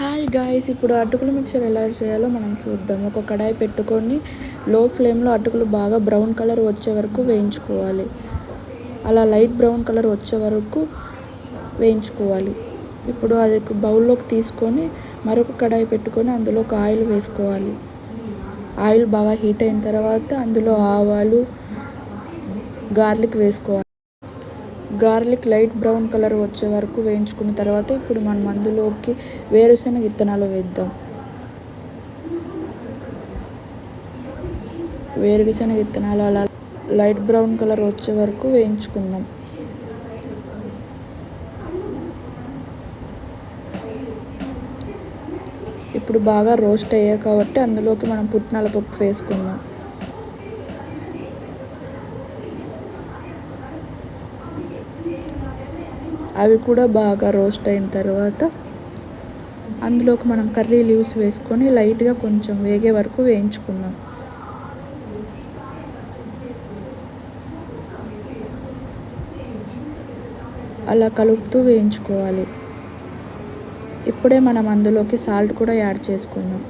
Hi guys, ఇప్పుడు అటుకుల mixture ఎలా చేయాలో మనం చూద్దాం. ఒక కడాయి పెట్టుకొని లో ఫ్లేమ్లో అటుకులు బాగా బ్రౌన్ కలర్ వచ్చే వరకు వేయించుకోవాలి. అలా లైట్ బ్రౌన్ కలర్ వచ్చే వరకు వేయించుకోవాలి. ఇప్పుడు అది బౌల్లోకి తీసుకొని మరొక కడాయి పెట్టుకొని అందులో ఒక ఆయిల్ వేసుకోవాలి. ఆయిల్ బాగా హీట్ అయిన తర్వాత అందులో ఆవాలు, గార్లిక్ వేసుకోవాలి. గార్లిక్ లైట్ బ్రౌన్ కలర్ వచ్చే వరకు వేయించుకున్న తర్వాత ఇప్పుడు మనం అందులోకి వేరుశనగ విత్తనాలు వేద్దాం. వేరుశనగ విత్తనాలు అలా లైట్ బ్రౌన్ కలర్ వచ్చే వరకు వేయించుకుందాం. ఇప్పుడు బాగా రోస్ట్ అయ్యాయి కాబట్టి అందులోకి మనం పుట్నాల పప్పు వేసుకుందాం. అవి కూడా బాగా రోస్ట్ అయిన తర్వాత అందులోకి మనం కర్రీ లీవ్స్ వేసుకొని లైట్గా కొంచెం వేగే వరకు వేయించుకుందాం. అలా కలుపుతూ వేయించుకోవాలి. ఇప్పుడే మనం అందులోకి సాల్ట్ కూడా యాడ్ చేసుకుందాం.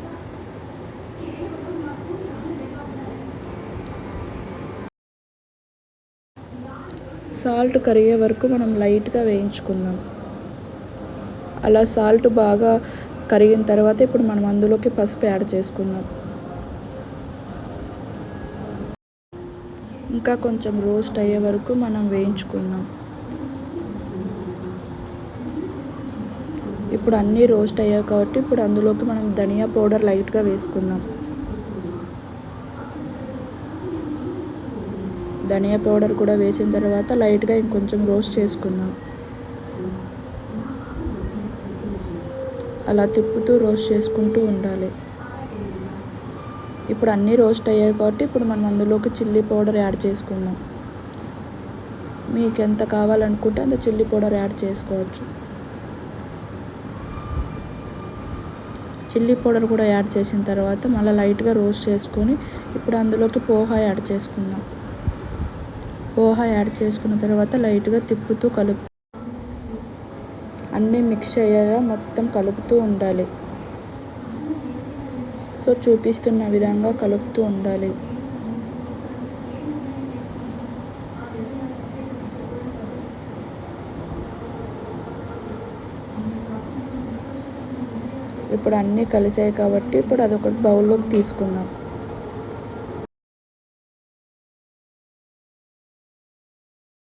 సాల్ట్ కరిగే వరకు మనం లైట్గా వేయించుకుందాం. అలా సాల్ట్ బాగా కరిగిన తర్వాత ఇప్పుడు మనం అందులోకి పసుపు యాడ్ చేసుకుందాం. ఇంకా కొంచెం రోస్ట్ అయ్యే వరకు మనం వేయించుకుందాం. ఇప్పుడు అన్నీ రోస్ట్ అయ్యాయి కాబట్టి ఇప్పుడు అందులోకి మనం ధనియా పౌడర్ లైట్గా వేసుకుందాం. ధనియా పౌడర్ కూడా వేసిన తర్వాత లైట్గా ఇంకొంచెం రోస్ట్ చేసుకుందాం. అలా తిప్పుతూ రోస్ట్ చేసుకుంటూ ఉండాలి. ఇప్పుడు అన్నీ రోస్ట్ అయ్యాయి కాబట్టి ఇప్పుడు మనం అందులోకి చిల్లీ పౌడర్ యాడ్ చేసుకుందాం. మీకు ఎంత కావాలనుకుంటే అంత చిల్లీ పౌడర్ యాడ్ చేసుకోవచ్చు. చిల్లీ పౌడర్ కూడా యాడ్ చేసిన తర్వాత మళ్ళీ లైట్గా రోస్ట్ చేసుకొని ఇప్పుడు అందులోకి పోహా యాడ్ చేసుకుందాం. పోహా యాడ్ చేసుకున్న తర్వాత లైట్గా తిప్పుతూ అన్నీ మిక్స్ అయ్యేలా మొత్తం కలుపుతూ ఉండాలి. సో చూపిస్తున్న విధంగా కలుపుతూ ఉండాలి. ఇప్పుడు అన్నీ కలిసాయి కాబట్టి ఇప్పుడు అదొక బౌల్లోకి తీసుకుందాం.